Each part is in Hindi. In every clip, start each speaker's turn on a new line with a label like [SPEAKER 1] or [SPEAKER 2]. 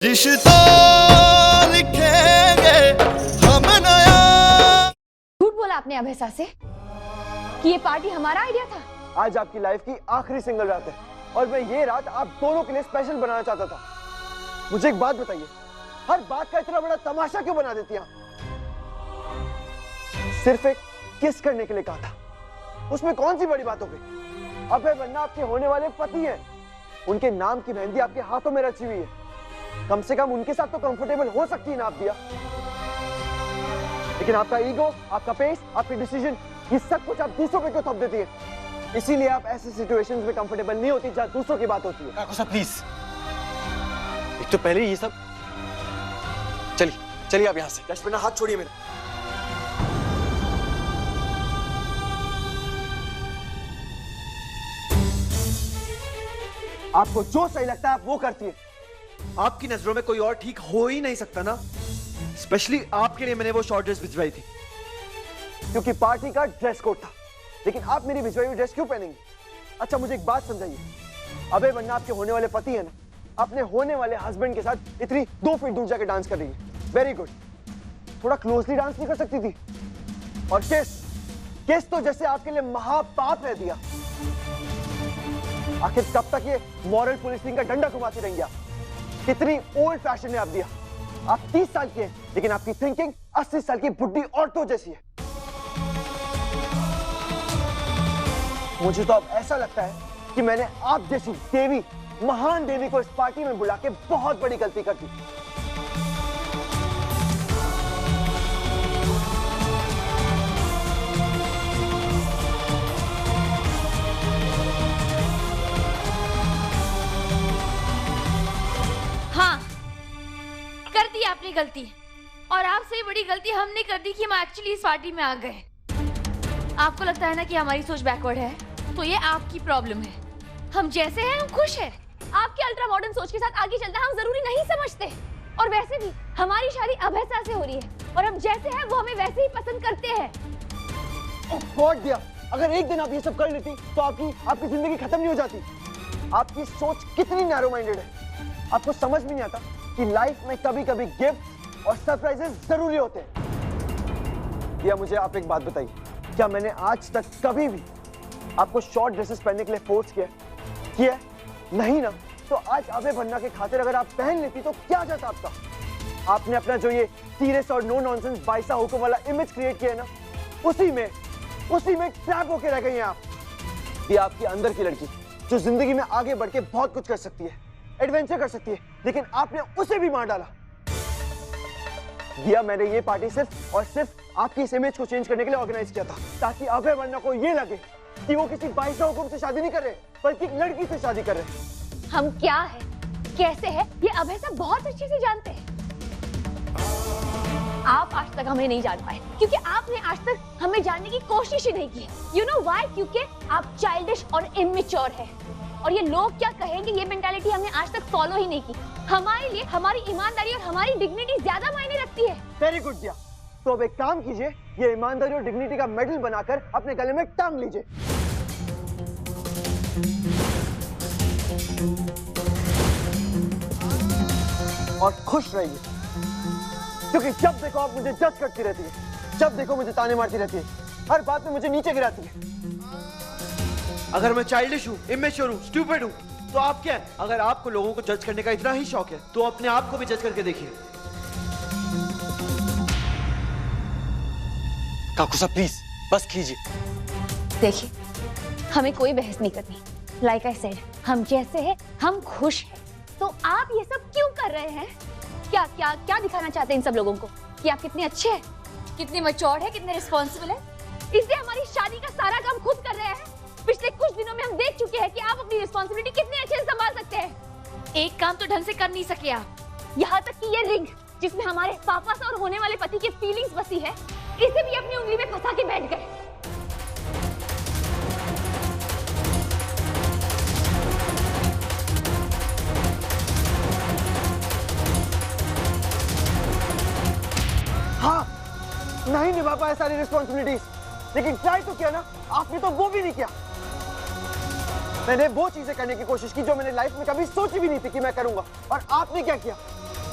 [SPEAKER 1] रिश्ता लिखेंगे हम नया।
[SPEAKER 2] झूठ बोला आपने अभयसा से कि ये पार्टी हमारा आइडिया था।
[SPEAKER 3] आज आपकी लाइफ की आखिरी सिंगल रात है और मैं ये रात आप दोनों के लिए स्पेशल बनाना चाहता था। मुझे एक बात बताइए, हर बात का इतना बड़ा तमाशा क्यों बना देती हैं? सिर्फ एक किस करने के लिए कहा था, उसमें कौन सी बड़ी बात हो गई? अभय वन्ना आपके होने वाले पति हैं, उनके नाम की मेहंदी आपके हाथों में रची हुई है। कम से कम उनके साथ तो कंफर्टेबल हो सकती है ना आप दिया। लेकिन आपका ईगो, आपका पेस, आपकी डिसीजन, ये सब कुछ आप दूसरों पे क्यों थोप देती है? इसीलिए आप ऐसे सिचुएशंस में कंफर्टेबल नहीं होती जहां दूसरों की बात होती है।
[SPEAKER 1] काको प्लीज, एक तो पहले ये सब, चलिए चलिए आप यहाँ से।
[SPEAKER 3] जशमिना हाथ छोड़िए मेरा। आपको जो सही लगता है आप वो करती है।
[SPEAKER 1] आपकी नजरों में कोई और ठीक हो ही नहीं सकता ना। स्पेशली आपके लिए मैंने वो शॉर्ट ड्रेस भिजवाई थी
[SPEAKER 3] क्योंकि पार्टी का ड्रेस कोड था। लेकिन आप मेरी भिजवाई हुई ड्रेस क्यों पहनेंगे? अच्छा मुझे एक बात समझाइए, अभय वन्ना आपके होने वाले पति है ना, अपने होने वाले हस्बैंड के साथ इतनी 2 फीट दूर जाके डांस कर रही है। Very good. थोड़ा क्लोजली डांस नहीं कर सकती थी? और किस तो जैसे आपके लिए महापाप है दिया। आखिर कब तक ये मॉरल पुलिसिंग का डंडा घुमाती रहेंगी आप? कितनी ओल्ड फैशन है आप दिया। आप 30 साल के हैं लेकिन आपकी थिंकिंग 80 साल की बुढ़ी औरतों जैसी है। मुझे तो अब ऐसा लगता है कि मैंने आप जैसी देवी, महान देवी को इस पार्टी में बुला के बहुत बड़ी गलती कर दी।
[SPEAKER 2] हाँ, कर दी आपने गलती, और आपसे बड़ी गलती हमने कर दी कि हम एक्चुअली इस पार्टी में आ गए। आपको लगता है ना कि हमारी सोच बैकवर्ड है, तो ये आपकी प्रॉब्लम है। हम जैसे हैं हम खुश हैं। आपके अल्ट्रा मॉडर्न सोच के साथ आगे चलना हम जरूरी नहीं समझते। और वैसे भी हमारी शादी अभयसा से हो रही है और हम जैसे हैं वो हमें वैसे ही पसंद करते हैं।
[SPEAKER 3] गॉड दिया, अगर एक दिन आप ये सब कर लेती तो आपकी जिंदगी खत्म नहीं हो जाती। आपकी सोच कितनी नैरो माइंडेड है। आपको समझ भी नहीं आता कि लाइफ में कभी-कभी गिफ्ट और सरप्राइजेस जरूरी होते हैं। या मुझे आप एक बात बताइए, क्या मैंने आज तक कभी भी आपको शॉर्ट ड्रेसेस पहनने के लिए फोर्स किया? नहीं ना। तो आज अभय वन्ना के खातिर अगर आप पहन लेती तो क्या जाता आपका? आपने अपना जो ये सीरियस और नो नॉनसेंस बाइसा हुकुम वाला इमेज क्रिएट किया है ना, उसी में ट्रैप होके रह गई हैं आप। ये आपकी अंदर की लड़की जो जिंदगी में आगे बढ़ के बहुत कुछ कर सकती है, एडवेंचर कर सकती है, लेकिन आपने उसे भी मार डाला। दिया, मैंने ये पार्टी सिर्फ और सिर्फ आपकी इस इमेज को चेंज करने के लिए ऑर्गेनाइज किया था, ताकि अभय वन्ना को ये लगे कि वो किसी बाइसा हुकुम से शादी नहीं कर रहे, बल्कि एक लड़की से शादी कर रहे।
[SPEAKER 2] हम क्या है, कैसे है, ये अभयसा बहुत अच्छे से जानते हैं। आप आज तक हमें नहीं जान पाए क्योंकि आपने आज तक हमें जानने की कोशिश ही नहीं की। You know why? क्योंकि आप चाइल्डिश और इमेच्योर हैं। और ये लोग क्या कहेंगे ये मेंटालिटी हमने आज तक फॉलो ही नहीं की। हमारे लिए हमारी ईमानदारी और हमारी डिग्निटी ज्यादा मायने रखती है।
[SPEAKER 3] वेरी गुड दिया, तो अब एक काम कीजिए, ये ईमानदारी और डिग्निटी का मेडल बनाकर अपने गले में टांग लीजिए। और खुश रहिए, क्योंकि जब देखो आप मुझे जज करती रहती है, जब देखो मुझे ताने मारती रहती है, हर बात में मुझे नीचे गिराती है।
[SPEAKER 1] अगर मैं चाइल्डिश हूँ, इमेच्योर हूँ, स्टूपिड हूँ, तो आप क्या है? अगर आपको लोगों को जज करने का इतना ही शौक है तो अपने आप को भी जज करके देखिए। काकू साहब प्लीज बस कीजिए।
[SPEAKER 2] देखिए, हमें कोई बहस नहीं करनी। लाइक आई सेड, हम जैसे हैं हम खुश हैं। तो आप ये सब क्यों कर रहे हैं? क्या क्या क्या दिखाना चाहते हैं इन सब लोगों को कि आप कितने अच्छे हैं, कितने मैच्योर्ड हैं, कितने रिस्पॉन्सिबल हैं? इसलिए हमारी शादी का सारा काम खुद कर रहे हैं। पिछले कुछ दिनों में हम देख चुके हैं कि आप अपनी रिस्पॉन्सिबिलिटी कितने अच्छे से संभाल सकते हैं। एक काम तो ढंग से कर नहीं सके आप। यहाँ तक कि ये रिंग जिसमें हमारे पापा से और होने वाले पति की फीलिंग्स बसी है, इसे भी अपनी उंगली में फंसा के बैठ गए।
[SPEAKER 3] हाँ, नहीं निभा पाया सारी रिस्पॉन्सिबिलिटीज, लेकिन ट्राई तो किया ना। आपने तो वो भी नहीं किया। मैंने वो चीजें करने की कोशिश की जो मैंने लाइफ में कभी सोची भी नहीं थी कि मैं करूंगा, और आपने क्या किया?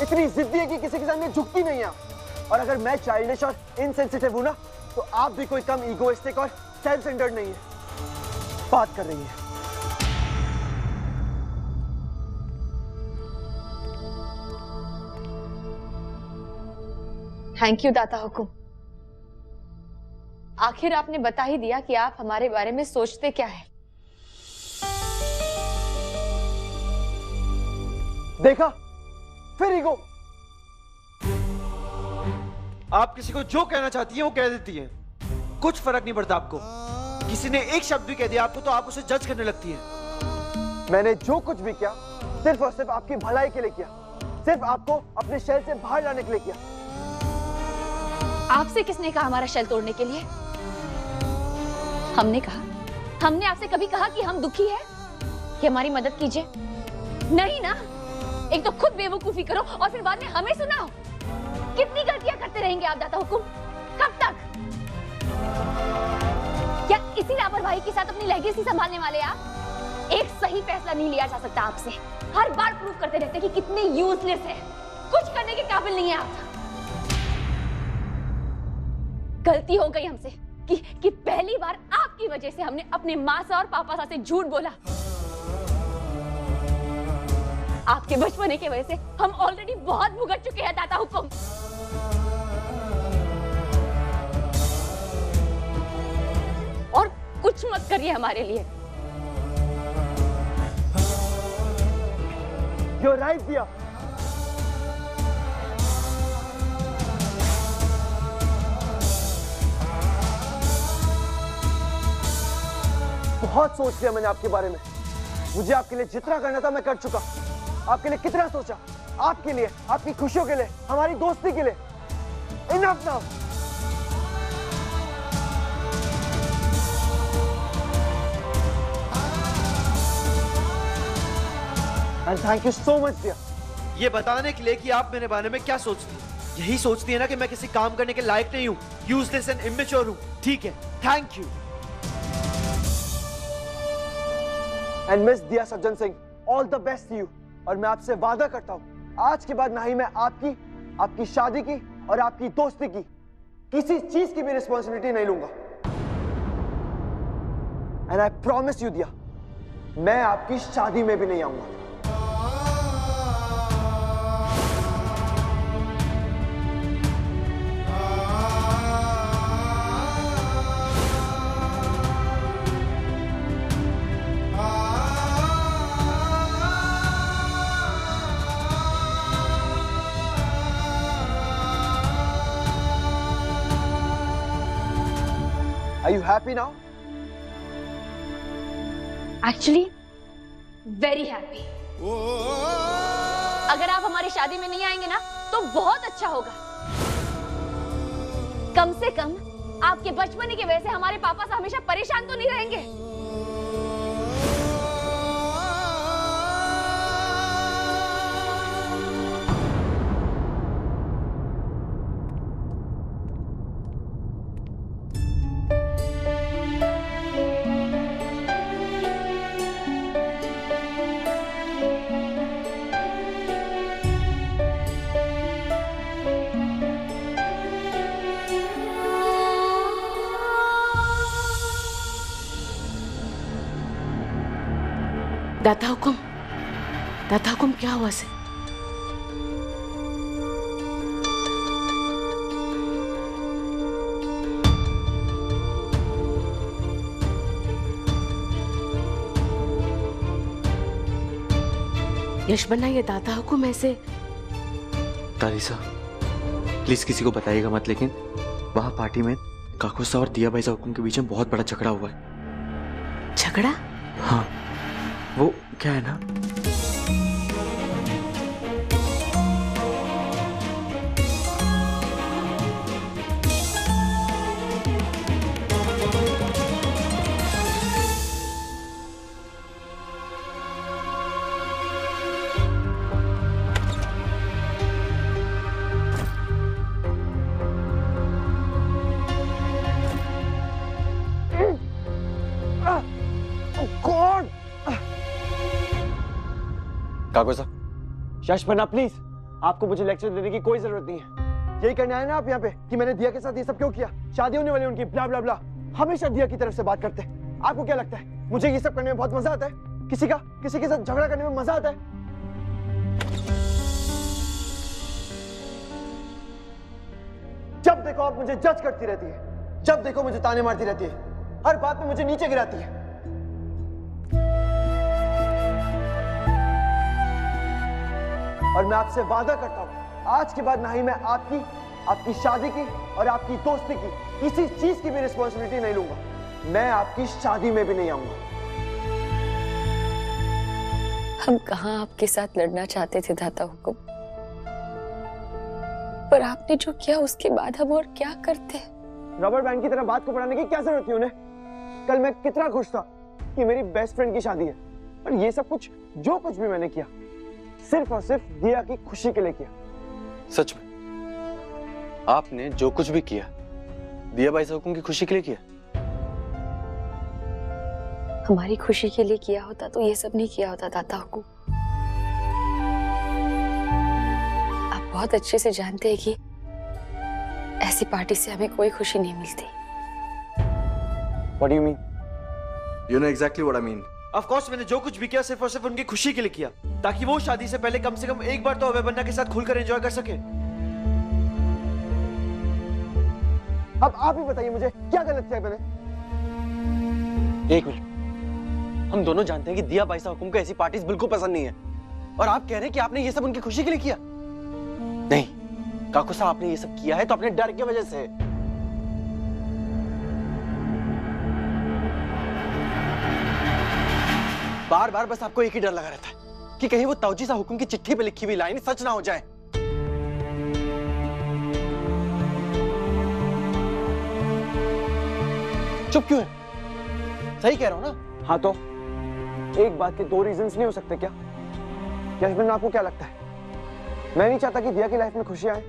[SPEAKER 3] इतनी जिद्दी है कि किसी के सामने झुकती नहीं है। और अगर मैं चाइल्डिश और इनसेंसिटिव हूं ना, तो आप भी कोई कम ईगोइस्टिक और सेल्फ सेंटर्ड नहीं है। बात कर रही है।
[SPEAKER 2] थैंक यू दाता हुकुम। आखिर आपने बता ही दिया कि आप हमारे बारे में सोचते क्या है।
[SPEAKER 3] देखा, फिर ईगो।
[SPEAKER 1] आप किसी को जो कहना चाहती हैं वो कह देती हैं, कुछ फर्क नहीं पड़ता आपको। किसी ने एक शब्द भी कह दिया आपको तो आप उसे जज करने लगती हैं।
[SPEAKER 3] मैंने जो कुछ भी किया सिर्फ और सिर्फ आपकी भलाई के लिए किया, सिर्फ आपको अपने शहर से बाहर लाने के लिए किया।
[SPEAKER 2] आपसे किसने कहा हमारा शेल तोड़ने के लिए? हमने कहा? हमने आपसे कभी कहा कि हम दुखी हैं, कि हमारी मदद कीजिए? नहीं ना। एक तो खुद बेवकूफी करो और फिर बाद में हमें सुनाओ। कितनी गलतियां करते रहेंगे आप दाता हुकुम? कब तक? क्या इसी लापरवाही के साथ अपनी लेगेसी संभालने वाले आप? एक सही फैसला नहीं लिया जा सकता आपसे। हर बार प्रूव करते रहते कि कितने यूजलेस है, कुछ करने के काबिल नहीं है आप। गलती हो गई हमसे कि पहली बार आपकी वजह से हमने अपने माँ सा और पापा सा से झूठ बोला। आपके बचपने की वजह से हम ऑलरेडी बहुत भुगत चुके हैं दाता हुकुम। और कुछ मत करिए हमारे लिए।
[SPEAKER 3] You're right, दिया। बहुत सोच लिया मैंने आपके बारे में। मुझे आपके लिए जितना करना था मैं कर चुका। आपके लिए कितना सोचा, आपके लिए, आपकी खुशियों के लिए, हमारी दोस्ती के लिए। Enough now. And thank you so much दिया।
[SPEAKER 1] ये बताने के लिए कि आप मेरे बारे में क्या सोचती हैं। यही सोचती है ना कि मैं किसी काम करने के लायक नहीं हूं, यूजलेस एंड इमेच्योर हूं। ठीक है, थैंक यू।
[SPEAKER 3] एंड मिस दिया Sajjan Singh, all the best you. और मैं आपसे वादा करता हूं, आज के बाद ना ही मैं आपकी शादी की और आपकी दोस्ती की किसी चीज की भी रिस्पॉन्सिबिलिटी नहीं लूंगा। एंड आई प्रॉमिस यू दिया, मैं आपकी शादी में भी नहीं आऊंगा। Are you happy now?
[SPEAKER 2] Actually, very happy. अगर आप हमारी शादी में नहीं आएंगे ना, तो बहुत अच्छा होगा। कम से कम आपके बचपन की वजह से हमारे पापा से हमेशा परेशान तो नहीं रहेंगे।
[SPEAKER 4] दाता हुकुम क्या हुआ से? यशबन्ना, ये दाता हुकुम ऐसे?
[SPEAKER 5] तारीसा, प्लीज किसी को बताइएगा मत, लेकिन वहां पार्टी में काकोसा और दिया भाई हुकुम के बीच में बहुत बड़ा झगड़ा हुआ है।
[SPEAKER 4] झगड़ा?
[SPEAKER 5] हाँ, वो क्या है ना,
[SPEAKER 3] काकोसा, यशबन्ना प्लीज, आपको मुझे लेक्चर देने की कोई जरूरत नहीं है। यही करने आए ना आप यहाँ पे कि मैंने दिया के साथ ये सब क्यों किया, शादी होने वाली उनकी, ब्ला ब्ला ब्ला। हमेशा दिया की तरफ से बात करते हैं। आपको क्या लगता है मुझे ये सब करने में बहुत मजा आता है? किसी के साथ झगड़ा करने में मजा आता है? जब देखो आप मुझे जज करती रहती है, जब देखो मुझे ताने मारती रहती है, हर बात में मुझे नीचे गिराती है। और मैं आपसे वादा करता हूं, आज के बाद ना ही मैं आपकी शादी की और आपकी दोस्ती की किसी चीज की भी रिस्पॉन्सिबिलिटी नहीं लूंगा। मैं आपकी शादी में भी नहीं आऊंगा।
[SPEAKER 6] हम कहाँ आपके साथ लड़ना चाहते थे दाता हुकुम, पर आपने जो किया उसके बाद हम और क्या करते?
[SPEAKER 3] रबर बैंड की तरह बात को बढ़ाने की क्या जरूरत थी उन्हें? कल मैं कितना खुश था कि मेरी बेस्ट फ्रेंड की शादी है, और ये सब कुछ जो कुछ भी मैंने किया सिर्फ और सिर्फ दिया की खुशी के लिए किया।
[SPEAKER 5] सच में आपने जो कुछ भी किया दिया बाई हुकुम की खुशी के लिए किया?
[SPEAKER 6] हमारी खुशी के लिए किया होता तो ये सब नहीं किया होता दाता हुकुम। आप बहुत अच्छे से जानते हैं कि ऐसी पार्टी से हमें कोई खुशी नहीं मिलती।
[SPEAKER 3] What do you mean?
[SPEAKER 5] You know exactly what I mean.
[SPEAKER 1] Of course मैंने जो कुछ भी किया सिर्फ और सिर्फ उनकी खुशी के लिए किया, ताकि वो शादी से पहले कम से कम एक बार तो अभय बन्ना के साथ खुलकर एंजॉय कर सके।
[SPEAKER 3] अब आप ही बताइए मुझे क्या गलत किया मैंने?
[SPEAKER 5] एक मिनट, हम दोनों जानते हैं कि दिया बाई हुकुम को ऐसी पार्टीज बिल्कुल पसंद नहीं है, और आप कह रहे हैं कि आपने ये सब उनकी खुशी के लिए किया? नहीं काकू साहब, आपने ये सब किया है तो अपने डर की वजह से। बार बार बस आपको एक ही डर लगा रहता है कि कहीं वो तौजीसा हुकुम की चिट्ठी पे लिखी हुई लाइन सच ना हो जाए। चुप क्यों है? सही कह रहा हूं ना?
[SPEAKER 3] हाँ तो एक बात के दो रीजंस नहीं हो सकते क्या? यशबिन, आपको क्या लगता है? मैं नहीं चाहता कि दिया की लाइफ में खुशी आए।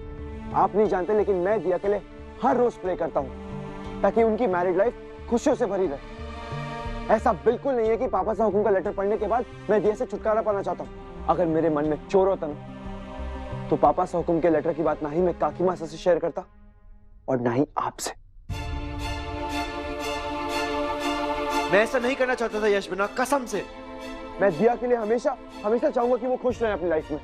[SPEAKER 3] आप नहीं जानते लेकिन मैं दिया के लिए हर रोज प्रे करता हूं ताकि उनकी मैरिड लाइफ खुशियों से भरी रहे। ऐसा बिल्कुल नहीं है कि पापा साहब हुकुम का लेटर पढ़ने के बाद मैं दिया से छुटकारा पाना चाहता हूं। अगर मेरे मन में चोर होता ना तो पापा साहब हुकुम के लेटर की बात ना ही मैं काकी मासा से शेयर करता और ना ही आपसे।
[SPEAKER 1] मैं ऐसा नहीं करना चाहता था यश बिना, कसम से।
[SPEAKER 3] मैं दिया के लिए हमेशा चाहूंगा कि वो खुश रहे अपनी लाइफ में।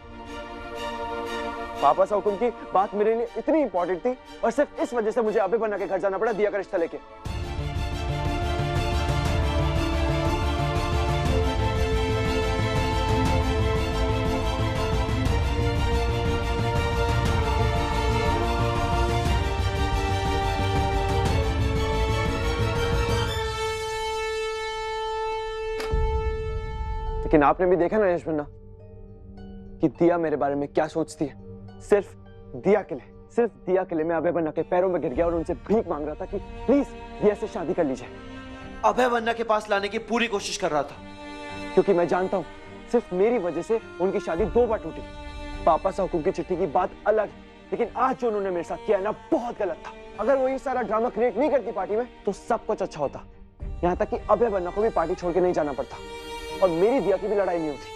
[SPEAKER 3] पापा साहब हुकुम की बात मेरे लिए इतनी इंपॉर्टेंट थी और सिर्फ इस वजह से मुझे अभय बन्ना के घर जाना पड़ा दिया का रिश्ता लेके। लेकिन आपने भी देखा ना यशबिना कि दिया मेरे बारे में क्या सोचती है। सिर्फ दिया के लिए मैं अभय बन्ना के पैरों में गिर गया और उनसे भीख मांग रहा था कि प्लीज दिया से शादी कर लीजिए।
[SPEAKER 1] अभय बन्ना के पास लाने की पूरी कोशिश कर रहा था,
[SPEAKER 3] क्योंकि मैं जानता हूं सिर्फ मेरी वजह से उनकी शादी 2 बार टूटी। पापा साहब हुकुम की चिट्ठी की बात अलग, लेकिन आज जो उन्होंने मेरे साथ किया है ना, बहुत गलत था। अगर वो ये सारा ड्रामा क्रिएट नहीं करती पार्टी में तो सब कुछ अच्छा होता। यहाँ तक कि अभय बन्ना को भी पार्टी छोड़ के नहीं जाना पड़ता और मेरी दिया की भी लड़ाई नहीं होती।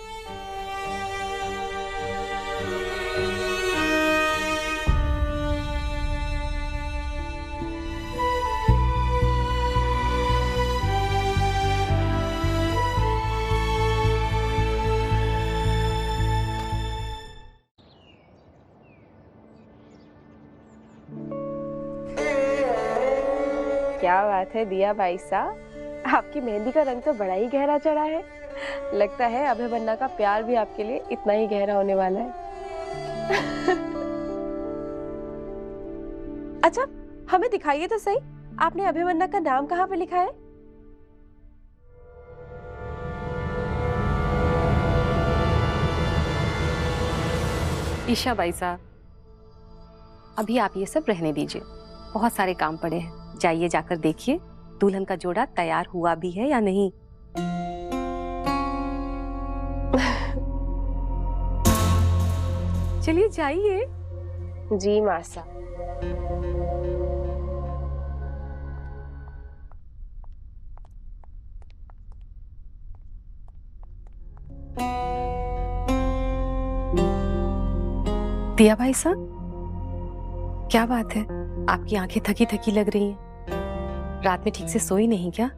[SPEAKER 4] क्या बात है दिया भाई साहब, आपकी मेहंदी का रंग तो बड़ा ही गहरा चढ़ा है। लगता है अभय बन्ना का प्यार भी आपके लिए इतना ही गहरा होने वाला है। अच्छा, हमें दिखाइए तो सही, आपने अभय बन्ना का नाम कहाँ पे लिखा है?
[SPEAKER 6] ईशा बाई साहब, अभी आप ये सब रहने दीजिए, बहुत सारे काम पड़े हैं। जाइए जाकर देखिए दुल्हन का जोड़ा तैयार हुआ भी है या नहीं। चलिए जाइए।
[SPEAKER 4] जी मासा।
[SPEAKER 6] दिया भाई साहब, क्या बात है? आपकी आंखें थकी थकी लग रही हैं। रात में ठीक से सोई नहीं क्या?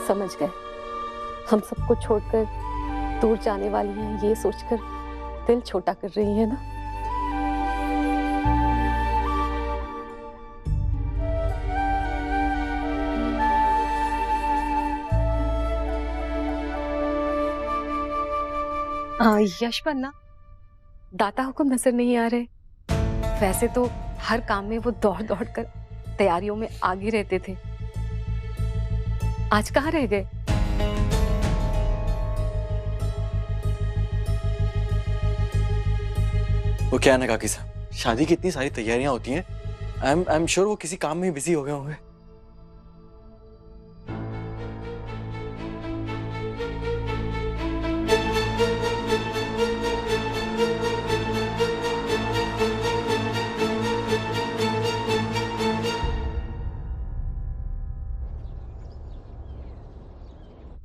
[SPEAKER 6] समझ गए, हम सबको छोड़कर दूर जाने वाली हैं, ये सोचकर दिल छोटा कर रही है ना? हाँ, यश पन्ना, दाता हुक्म नजर नहीं आ रहे। वैसे तो हर काम में वो दौड़ दौड़ कर तैयारियों में आगे रहते थे, आज कहाँ रह गए?
[SPEAKER 5] वो क्या है ना काकी साहब, शादी की इतनी सारी तैयारियां होती हैं, आई एम श्योर वो किसी काम में बिजी हो गए होंगे।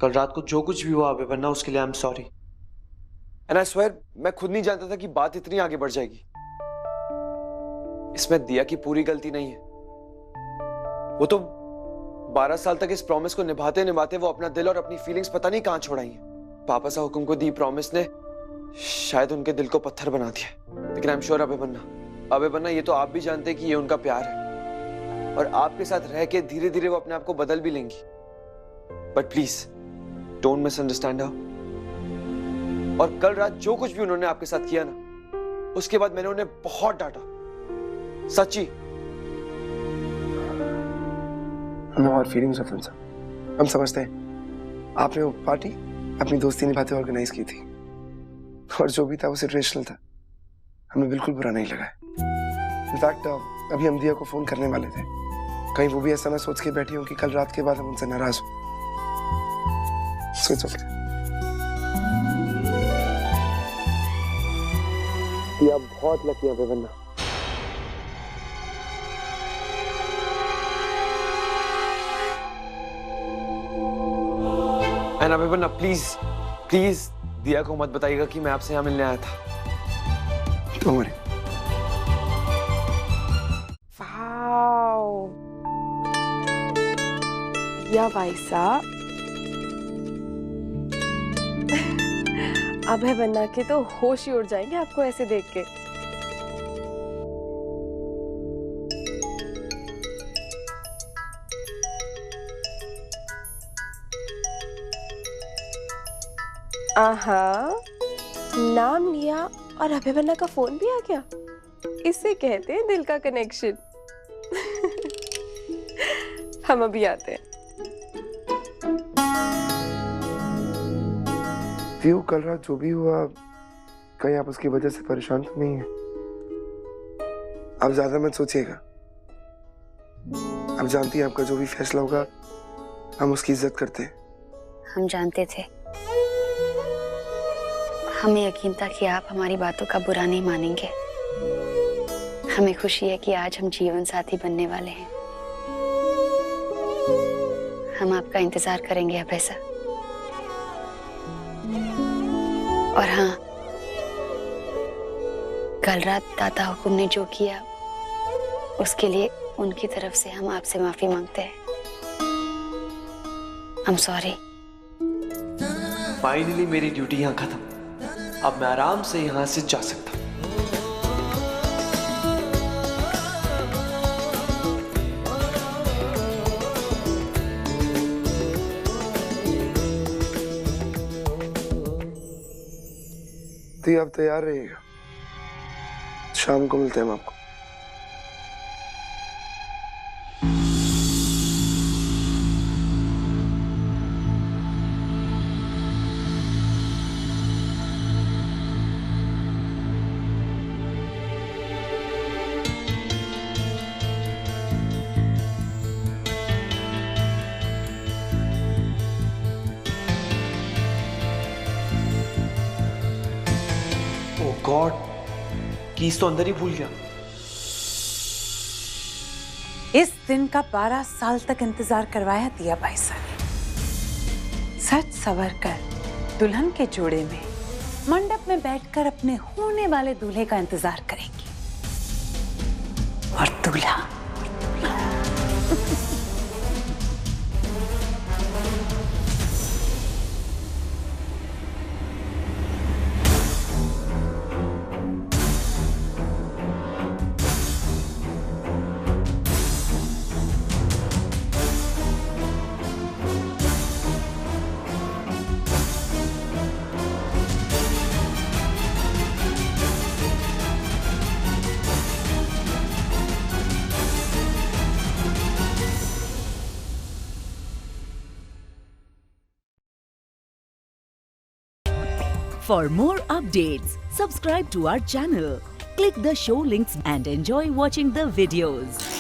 [SPEAKER 1] कल रात को जो कुछ भी हुआ अभिमन्यु, उसके लिए I am sorry.
[SPEAKER 3] And I swear, मैं खुद नहीं जानता था कि बात इतनी आगे बढ़ जाएगी। इसमें दिया की पूरी गलती नहीं है। वो तो 12 साल तक इस प्रॉमिस को निभाते निभाते वो अपना दिल और अपनी फीलिंग्स पता नहीं कहां छोड़ाई हैं। पापा सा हुक्म को दी प्रॉमिस ने शायद उनके दिल को पत्थर बना दिया। लेकिन आई एम श्योर अभिमन्यु, ये तो आप भी जानते हैं कि ये उनका प्यार है और आपके साथ रह के धीरे धीरे वो अपने आप को बदल भी लेंगी। बट प्लीज डोंट मिसअंडरस्टैंड हर। और कल रात जो कुछ भी उन्होंने आपके साथ किया ना, उसके बाद मैंने उन्हें बहुत डांटा, सच्ची।
[SPEAKER 7] No hard feelings of sir, हम समझते हैं आपने वो पार्टी अपनी दोस्ती निभाते ऑर्गेनाइज की थी और जो भी था वो सिचुएशनल था, हमें बिल्कुल बुरा नहीं लगा। इनफैक्ट अभी हम दिया को फोन करने वाले थे, कहीं वो भी ऐसा ना सोच के बैठी हो कि कल रात के बाद हम उनसे नाराज हो। सोच सकते
[SPEAKER 3] ये आप बहुत लकी हैं Abhimanyu. And Abhimanyu please please दिया को मत बताइएगा कि मैं आपसे यहाँ मिलने आया था।
[SPEAKER 7] Don't worry.
[SPEAKER 4] वाओ, या भाई साहब, अभय बन्ना के तो होश ही उड़ जाएंगे आपको ऐसे देख के। आहा, नाम लिया और अभय बन्ना का फोन भी आ गया। इसे कहते हैं दिल का कनेक्शन। हम अभी आते हैं।
[SPEAKER 7] व्यू कल रात जो भी हुआ, कहीं आप उसकी वजह से परेशान तो नहीं है? आप ज्यादा मत सोचिएगा। आप जानती हैं आपका जो भी फैसला होगा हम उसकी इज्जत करते हैं।
[SPEAKER 2] हम जानते थे, हमें यकीन था कि आप हमारी बातों का बुरा नहीं मानेंगे। हमें खुशी है कि आज हम जीवन साथी बनने वाले हैं। हम आपका इंतजार करेंगे अभय सर। और हाँ, कल रात दाता हुकुम ने जो किया उसके लिए उनकी तरफ से हम आपसे माफी मांगते हैं। I'm sorry।
[SPEAKER 1] फाइनली मेरी ड्यूटी यहाँ खत्म, अब मैं आराम से यहाँ से जा सकता हूँ।
[SPEAKER 7] तो आप तैयार रहिएगा, शाम को मिलते हैं हम आपको।
[SPEAKER 1] गॉड, कीज तो अंदर ही भूल गया।
[SPEAKER 8] इस दिन का 12 साल तक इंतजार करवाया दिया बाईसा ने। सच सवर कर दुल्हन के जोड़े में मंडप में बैठकर अपने होने वाले दूल्हे का इंतजार करेंगी। और दूल्हा
[SPEAKER 9] For more updates, subscribe to our channel, click the show links and enjoy watching the videos.